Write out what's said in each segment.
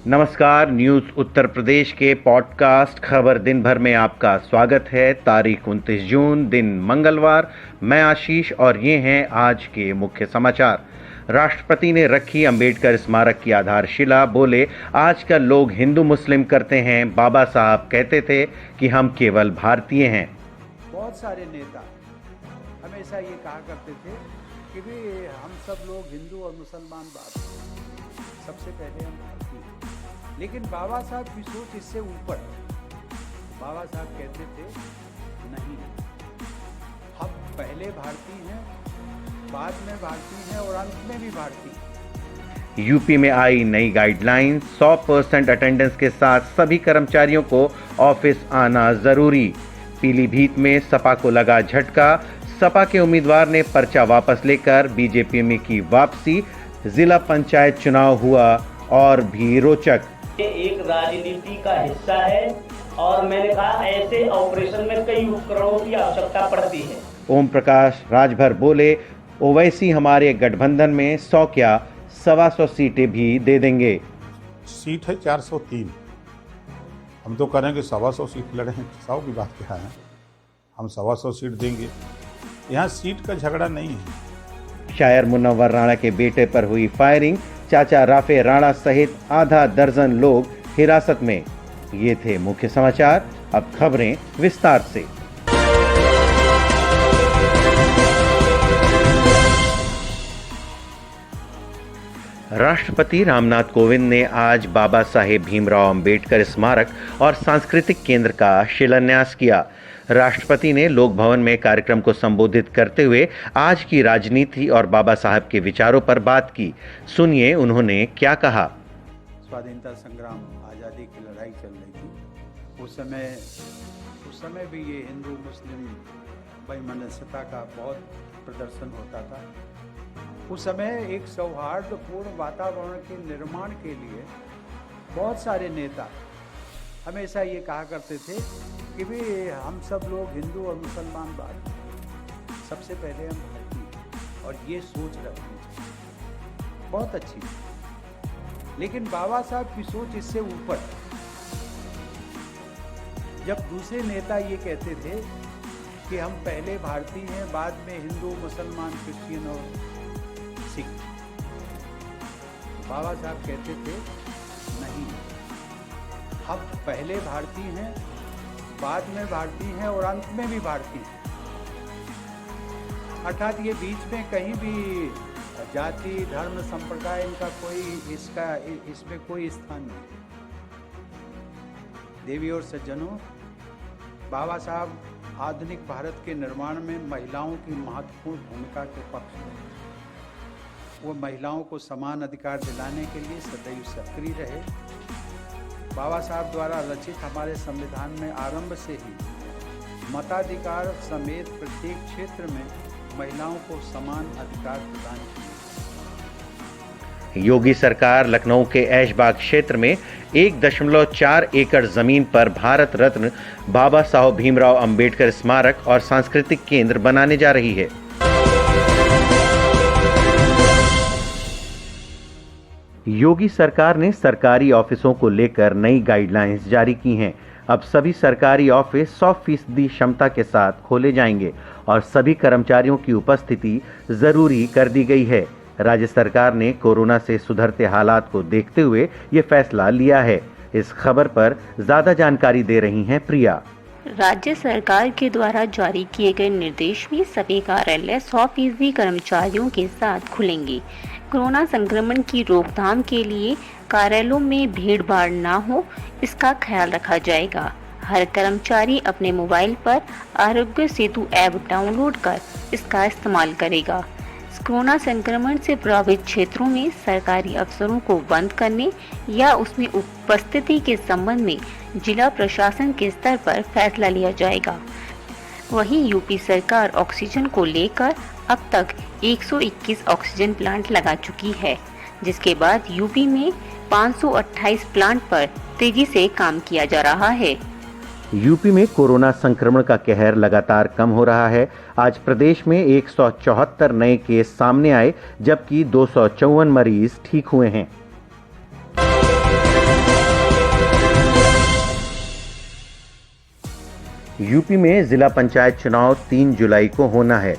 नमस्कार, न्यूज़ उत्तर प्रदेश के पॉडकास्ट खबर दिन भर में आपका स्वागत है। तारीख 29 जून, दिन मंगलवार। मैं आशीष और ये हैं आज के मुख्य समाचार। राष्ट्रपति ने रखी अंबेडकर स्मारक की आधारशिला। बोले, आजकल लोग हिंदू मुस्लिम करते हैं। बाबा साहब कहते थे कि हम केवल भारतीय हैं। बहुत सारे नेता हमेशा ये कहा करते थे कि भी हम सब लोग हिंदू और मुसलमान सबसे पहले हम भारतीय हैं। लेकिन बाबा साहब की सोच इससे ऊपर। बाबा साहब कहते थे नहीं, हम पहले भारतीय हैं, बाद में भारतीय हैं और अंत में भी भारतीय। यूपी में आई नई गाइडलाइन। 100% अटेंडेंस के साथ सभी कर्मचारियों को ऑफिस आना जरूरी। पीलीभीत में सपा को लगा झटका। सपा के उम्मीदवार ने पर्चा वापस लेकर बीजेपी में की वापसी। जिला पंचायत चुनाव हुआ और भी रोचक। ये एक राजनीति का हिस्सा है और मैंने कहा ऐसे ऑपरेशन में कई उपकरणों की आवश्यकता पड़ती है। ओम प्रकाश राजभर बोले, ओवैसी हमारे गठबंधन में 100 क्या 125 सीटें भी दे देंगे। सीट है 403। हम तो करेंगे 125 सीट लड़े हैं। 100 की बात क्या है, हम 125 सीट देंगे। यहाँ सीट का झगड़ा नहीं है। शायर मुनव्वर राणा के बेटे पर हुई फायरिंग। चाचा राफे राणा सहित आधा दर्जन लोग हिरासत में। ये थे मुख्य समाचार। अब खबरें विस्तार से। राष्ट्रपति रामनाथ कोविंद ने आज बाबा साहेब भीमराव अंबेडकर स्मारक और सांस्कृतिक केंद्र का शिलान्यास किया। राष्ट्रपति ने लोक भवन में कार्यक्रम को संबोधित करते हुए आज की राजनीति और बाबा साहब के विचारों पर बात की। सुनिए उन्होंने क्या कहा। स्वाधीनता संग्राम, आज़ादी की लड़ाई चल रही थी। उस समय भी ये हिंदू मुस्लिम वैमनस्यता का बहुत प्रदर्शन होता था। उस समय एक सौहार्दपूर्ण वातावरण के निर्माण के लिए बहुत सारे नेता हमेशा ये कहा करते थे कि भी हम सब लोग हिंदू और मुसलमान सबसे पहले हम भारतीय, और ये सोच रखनी चाहिए। बहुत अच्छी। लेकिन बाबा साहब की सोच इससे ऊपर। जब दूसरे नेता ये कहते थे कि हम पहले भारतीय हैं, बाद में हिंदू मुसलमान क्रिश्चियन और सिख, बाबा साहब कहते थे नहीं, हम पहले भारतीय हैं, बाद में भारतीय हैं और अंत में भी भारतीय हैं। अर्थात ये बीच में कहीं भी जाति धर्म संप्रदाय इनका इसमें कोई स्थान नहीं। देवी और सज्जनों, बाबा साहब आधुनिक भारत के निर्माण में महिलाओं की महत्वपूर्ण भूमिका के पक्ष में। वो महिलाओं को समान अधिकार दिलाने के लिए सदैव सक्रिय रहे। बाबा साहब द्वारा रचित हमारे संविधान में आरंभ से ही मताधिकार समेत प्रत्येक क्षेत्र में महिलाओं को समान अधिकार प्रदान किए। योगी सरकार लखनऊ के ऐशबाग क्षेत्र में 1.4 एकड़ जमीन पर भारत रत्न बाबा साहब भीमराव अंबेडकर स्मारक और सांस्कृतिक केंद्र बनाने जा रही है। योगी सरकार ने सरकारी ऑफिसों को लेकर नई गाइडलाइंस जारी की हैं। अब सभी सरकारी ऑफिस 100% क्षमता के साथ खोले जाएंगे और सभी कर्मचारियों की उपस्थिति जरूरी कर दी गई है। राज्य सरकार ने कोरोना से सुधरते हालात को देखते हुए ये फैसला लिया है। इस खबर पर ज्यादा जानकारी दे रही हैं प्रिया। राज्य सरकार के द्वारा जारी किए गए निर्देश में सभी कार्यालय 100% कर्मचारियों के साथ खुलेंगे। कोरोना संक्रमण की रोकथाम के लिए कार्यालयों में भीड़ भाड़ न हो, इसका ख्याल रखा जाएगा। हर कर्मचारी अपने मोबाइल पर आरोग्य सेतु ऐप डाउनलोड कर इसका इस्तेमाल करेगा। कोरोना संक्रमण से प्रभावित क्षेत्रों में सरकारी अफसरों को बंद करने या उसमें उपस्थिति के संबंध में जिला प्रशासन के स्तर पर फैसला लिया जाएगा। वहीं यूपी सरकार ऑक्सीजन को लेकर अब तक 121 ऑक्सीजन प्लांट लगा चुकी है, जिसके बाद यूपी में 528 प्लांट पर तेजी से काम किया जा रहा है। यूपी में कोरोना संक्रमण का कहर लगातार कम हो रहा है। आज प्रदेश में 174 नए केस सामने आए, जबकि 254 मरीज ठीक हुए हैं। यूपी में जिला पंचायत चुनाव 3 जुलाई को होना है।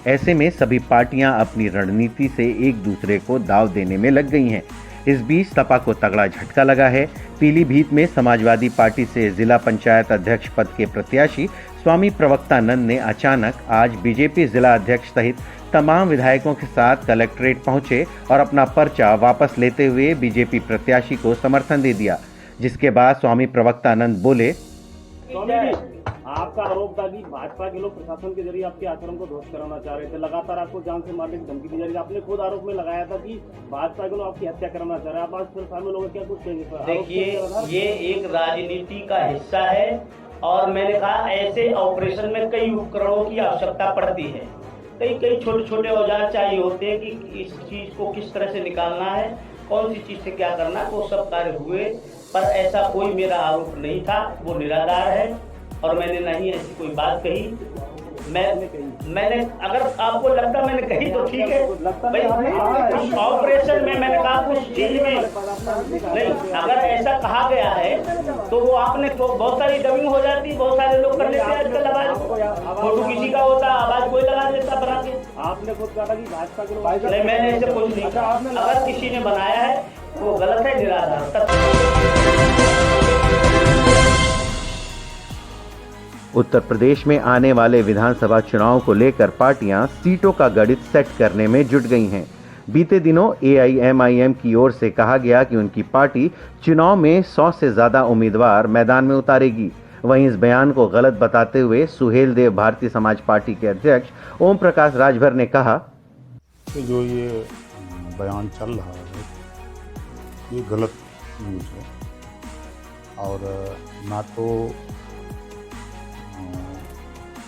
ऐसे में सभी पार्टियां अपनी रणनीति से एक दूसरे को दाव देने में लग गई हैं। इस बीच सपा को तगड़ा झटका लगा है। पीलीभीत में समाजवादी पार्टी से जिला पंचायत अध्यक्ष पद के प्रत्याशी स्वामी प्रवक्तानंद ने अचानक आज बीजेपी जिला अध्यक्ष सहित तमाम विधायकों के साथ कलेक्ट्रेट पहुंचे और अपना पर्चा वापस लेते हुए बीजेपी प्रत्याशी को समर्थन दे दिया, जिसके बाद स्वामी प्रवक्तानंद बोले, आपका आरोप था कि भाजपा के लोग प्रशासन के जरिए आपके आश्रम को ध्वस्त कराना चाह रहे थे, लगातार आपको जान से मारने की धमकी दी जा रही है। आपने खुद आरोप में लगाया था कि भाजपा के लोग आपकी हत्या कराना चाह रहे हैं। आप आज फिर शामिल हो गए, क्या कुछ कहेंगे? देखिए, ये एक राजनीति का हिस्सा है और मैंने कहा ऐसे ऑपरेशन में कई उपकरणों की आवश्यकता पड़ती है। कई छोटे छोटे औजार चाहिए होते हैं कि इस चीज को किस तरह से निकालना है, कौन सी चीज से क्या करना है, वो सब कार्य हुए। पर ऐसा कोई मेरा आरोप नहीं था, वो निराधार है और मैंने नहीं ऐसी कोई बात कही। मैंने अगर आपको लगता मैंने कही तो ठीक है भाई, ऑपरेशन में मैंने कहा कुछ चीज में नहीं, अगर ऐसा कहा गया है तो वो आपने तो बहुत सारी डबिंग हो जाती, बहुत सारे लोग कर लेते हैं आजकल। आवाज फोटो किसी का होता, आवाज कोई लगा देता बना के। आपने खुद कहा कि भाजपा के लोग नहीं, मैंने ऐसे कुछ नहीं कहा। अगर किसी ने बनाया है वो गलत है, निराधार। उत्तर प्रदेश में आने वाले विधानसभा चुनाव को लेकर पार्टियां सीटों का गणित सेट करने में जुट गई हैं। बीते दिनों AIMIM की ओर से कहा गया कि उनकी पार्टी चुनाव में 100 से ज्यादा उम्मीदवार मैदान में उतारेगी। वहीं इस बयान को गलत बताते हुए सुहेल देव भारतीय समाज पार्टी के अध्यक्ष ओम प्रकाश राजभर ने कहा कि जो ये बयान चल रहा है ये गलत न्यूज़ है और ना तो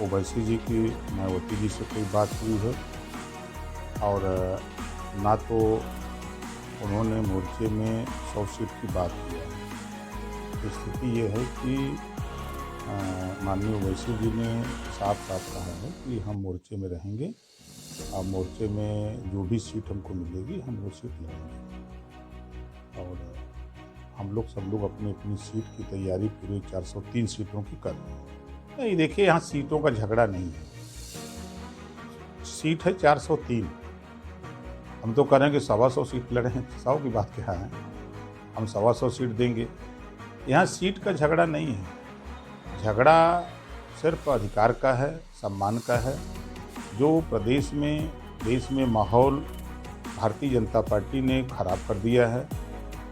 ओवैसी जी की मायावती जी से कोई बात हुई है और ना तो उन्होंने मोर्चे में 100 सीट की बात की है। स्थिति ये है कि माननीय ओवैसी जी ने साफ साफ कहा है कि हम मोर्चे में रहेंगे और मोर्चे में जो भी सीट हमको मिलेगी हम वो सीट लड़ेंगे और हम लोग सब लोग अपनी अपनी सीट की तैयारी पूरी 403 सीटों की कर रहे हैं। नहीं, देखिए यहाँ सीटों का झगड़ा नहीं है, सीट है 403। हम तो करेंगे 125 सीट लड़े हैं, 100 की बात क्या है, हम 125 सीट देंगे। यहाँ सीट का झगड़ा नहीं है, झगड़ा सिर्फ अधिकार का है, सम्मान का है। जो प्रदेश में देश में माहौल भारतीय जनता पार्टी ने खराब कर दिया है,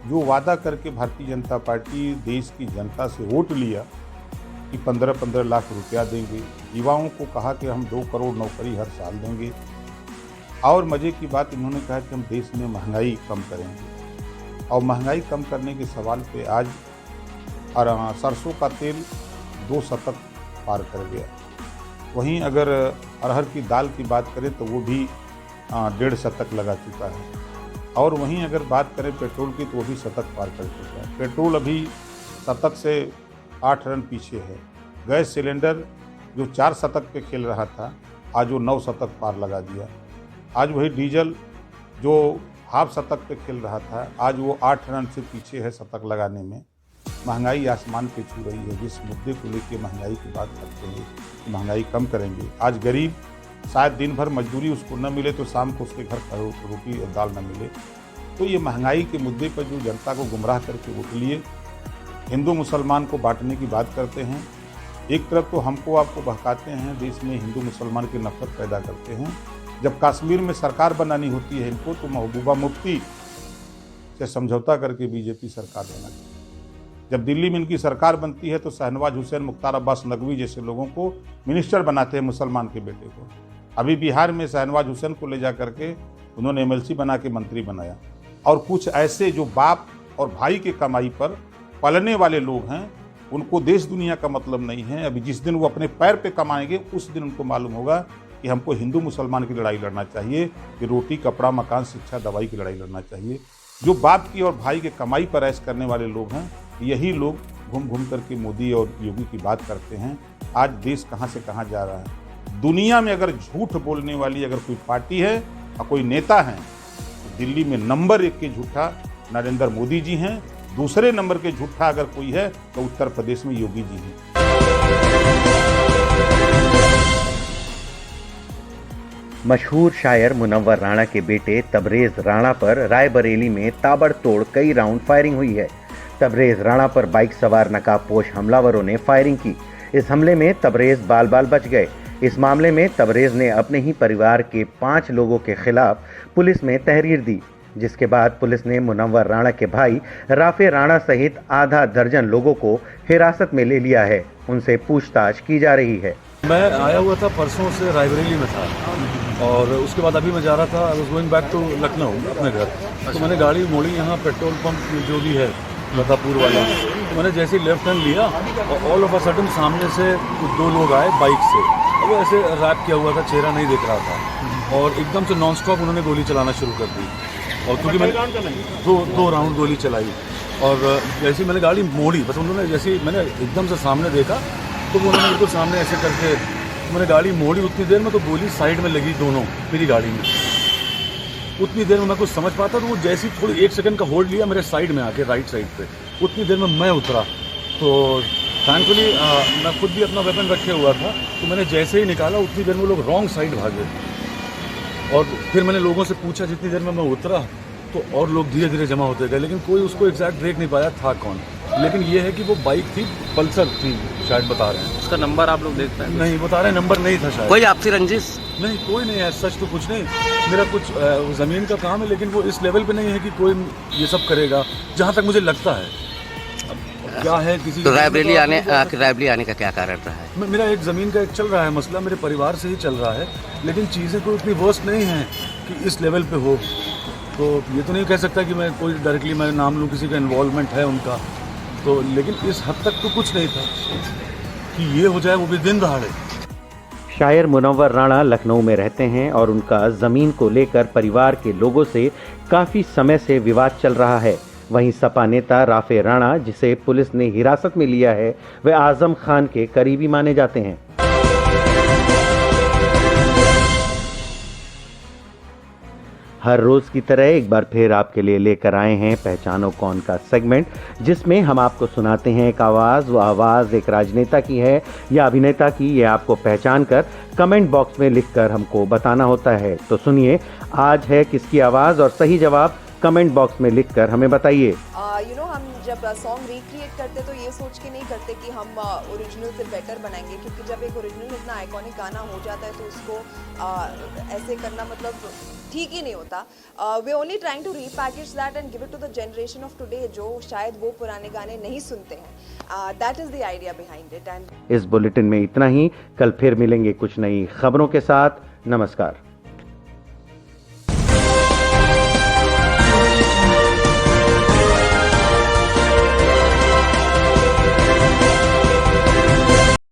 जो वादा करके भारतीय जनता पार्टी देश की जनता से वोट लिया कि 15-15 लाख रुपया देंगे, युवाओं को कहा कि हम 2 करोड़ नौकरी हर साल देंगे और मज़े की बात इन्होंने कहा कि हम देश में महंगाई कम करेंगे और महंगाई कम करने के सवाल पे आज सरसों का तेल 2 शतक पार कर गया। वहीं अगर अरहर की दाल की बात करें तो वो भी 1.5 शतक लगा चुका है और वहीं अगर बात करें पेट्रोल की तो वो भी शतक पार कर चुका है। पेट्रोल अभी शतक से 8 रन पीछे है। गैस सिलेंडर जो 4 शतक पे खेल रहा था आज वो 9 शतक पार लगा दिया। आज वही डीजल जो हाफ शतक पे खेल रहा था आज वो 8 रन से पीछे है शतक लगाने में। महंगाई आसमान पे छू रही है। जिस मुद्दे को लेकर महंगाई की बात करते हैं, महंगाई कम करेंगे। आज गरीब शायद दिन भर मजदूरी उसको न मिले तो शाम को उसके घर रोटी और दाल न मिले। तो ये महंगाई के मुद्दे पर जो जनता को गुमराह करके वोट लिए, हिंदू मुसलमान को बांटने की बात करते हैं। एक तरफ तो हमको आपको बहकाते हैं, देश में हिंदू मुसलमान की नफरत पैदा करते हैं। जब कश्मीर में सरकार बनानी होती है इनको तो महबूबा मुफ्ती से समझौता करके बीजेपी सरकार बनाती है। जब दिल्ली में इनकी सरकार बनती है तो शहनवाज हुसैन, मुख्तार अब्बास नकवी जैसे लोगों को मिनिस्टर बनाते हैं, मुसलमान के बेटे को। अभी बिहार में शहनवाज हुसैन को ले जा करके उन्होंने MLC बना के मंत्री बनाया। और कुछ ऐसे जो बाप और भाई के कमाई पर पलने वाले लोग हैं उनको देश दुनिया का मतलब नहीं है। अभी जिस दिन वो अपने पैर पे कमाएंगे उस दिन उनको मालूम होगा कि हमको हिंदू मुसलमान की लड़ाई लड़ना चाहिए कि रोटी कपड़ा मकान शिक्षा दवाई की लड़ाई लड़ना चाहिए। जो बाप की और भाई के कमाई पर ऐश करने वाले लोग हैं यही लोग घूम घूम करके मोदी और योगी की बात करते हैं। आज देश कहाँ से कहाँ जा रहा है। दुनिया में अगर झूठ बोलने वाली अगर कोई पार्टी है और कोई नेता है तो दिल्ली में नंबर 1 के झूठा नरेंद्र मोदी जी हैं। दूसरे नंबर के झूठा अगर कोई है तो उत्तर प्रदेश में योगी जी हैं। मशहूर शायर मुनव्वर राणा के बेटे तबरेज राणा पर रायबरेली में ताबड़तोड़ कई राउंड फायरिंग हुई है। तबरेज राणा पर बाइक सवार नकाबपोश हमलावरों ने फायरिंग की। इस हमले में तबरेज बाल बाल बच गए। इस मामले में तबरेज ने अपने ही परिवार के 5 लोगों के खिलाफ पुलिस में तहरीर दी, जिसके बाद पुलिस ने मुनव्वर राणा के भाई राफे राणा सहित आधा दर्जन लोगों को हिरासत में ले लिया है। उनसे पूछताछ की जा रही है। मैं आया हुआ था, परसों से रायबरेली में था और उसके बाद अभी मैं जा रहा था, I was going back to Lucknow अपने घर। तो मैंने गाड़ी मोड़ी यहाँ पेट्रोल पंप जो भी है लतापुर वाला, तो मैंने जैसे ही लेफ्ट हैंड लिया और ऑल ऑफ अ सडन सामने से 2 लोग आए बाइक से। और वो ऐसे रैप किया हुआ था, चेहरा नहीं दिख रहा था और एकदम से नॉन स्टॉप उन्होंने गोली चलाना शुरू कर दी। और क्योंकि मैंने दो राउंड गोली चलाई और जैसे ही मैंने गाड़ी मोड़ी, बस उन्होंने जैसे ही मैंने एकदम से सामने देखा तो वो उन्होंने बिल्कुल सामने ऐसे करके, मैंने गाड़ी मोड़ी उतनी देर में तो गोली साइड में लगी दोनों मेरी गाड़ी में। उतनी देर में मैं कुछ समझ पाता तो वो जैसे ही थोड़ी 1 सेकंड का होल्ड लिया मेरे साइड में आके, राइट साइड पे, उतनी देर में मैं उतरा। तो थैंकफुली मैं खुद भी अपना वेपन रखे हुआ था, तो मैंने जैसे ही निकाला उतनी देर में लोग रॉन्ग साइड भागे। और फिर मैंने लोगों से पूछा, जितनी देर में मैं उतरा तो और लोग धीरे धीरे जमा होते गए, लेकिन कोई उसको एग्जैक्ट देख नहीं पाया था कौन। लेकिन ये है कि वो बाइक थी, पल्सर थी शायद, बता रहे हैं। उसका नंबर आप लोग देख पाए? नहीं बता रहे, नंबर नहीं था शायद। कोई आपसी रंजिश? नहीं, कोई नहीं है, सच तो कुछ नहीं। मेरा कुछ ज़मीन का काम है, लेकिन वो इस लेवल पे नहीं है कि कोई ये सब करेगा, जहाँ तक मुझे लगता है। अब क्या है किसी तो रायबरेली आने का क्या कारण रहा है? मेरा एक ज़मीन का एक चल रहा है मसला, मेरे परिवार से ही चल रहा है, लेकिन चीज़ें कोई उतनी वर्स्ट नहीं हैं कि इस लेवल पे हो। तो ये तो नहीं कह सकता कि मैं कोई डायरेक्टली मैं नाम लूँ, किसी का इन्वॉल्वमेंट है उनका, तो लेकिन इस हद तक तो कुछ नहीं था कि ये हो जाए, वो भी दिन दहाड़े। शायर मुनव्वर राणा लखनऊ में रहते हैं और उनका ज़मीन को लेकर परिवार के लोगों से काफ़ी समय से विवाद चल रहा है। वहीं सपा नेता राफे राणा, जिसे पुलिस ने हिरासत में लिया है, वे आजम खान के करीबी माने जाते हैं। हर रोज की तरह एक बार फिर आपके लिए लेकर आए हैं पहचानो कौन का सेगमेंट, जिसमें हम आपको सुनाते हैं एक आवाज़। वो आवाज़ एक राजनेता की है या अभिनेता की, ये आपको पहचान कर कमेंट बॉक्स में लिखकर हमको बताना होता है। तो सुनिए, आज है किसकी आवाज़, और सही जवाब कमेंट बॉक्स में लिखकर हमें बताइए। हम जब सॉन्ग रिक्रिएट करते तो ये सोच के नहीं करते कि हम ओरिजिनल से बेटर बनाएंगे, क्योंकि जब एक ओरिजिनल इतना आइकॉनिक गाना हो जाता है तो उसको ऐसे करना मतलब ठीक ही नहीं होता। We only trying to repackage that and give it to the generation of today, जो शायद वो पुराने गाने नहीं सुनते हैं। That is the idea behind it. And इस बुलेटिन में इतना ही। कल फिर मिलेंगे कुछ नई खबरों के साथ। नमस्कार।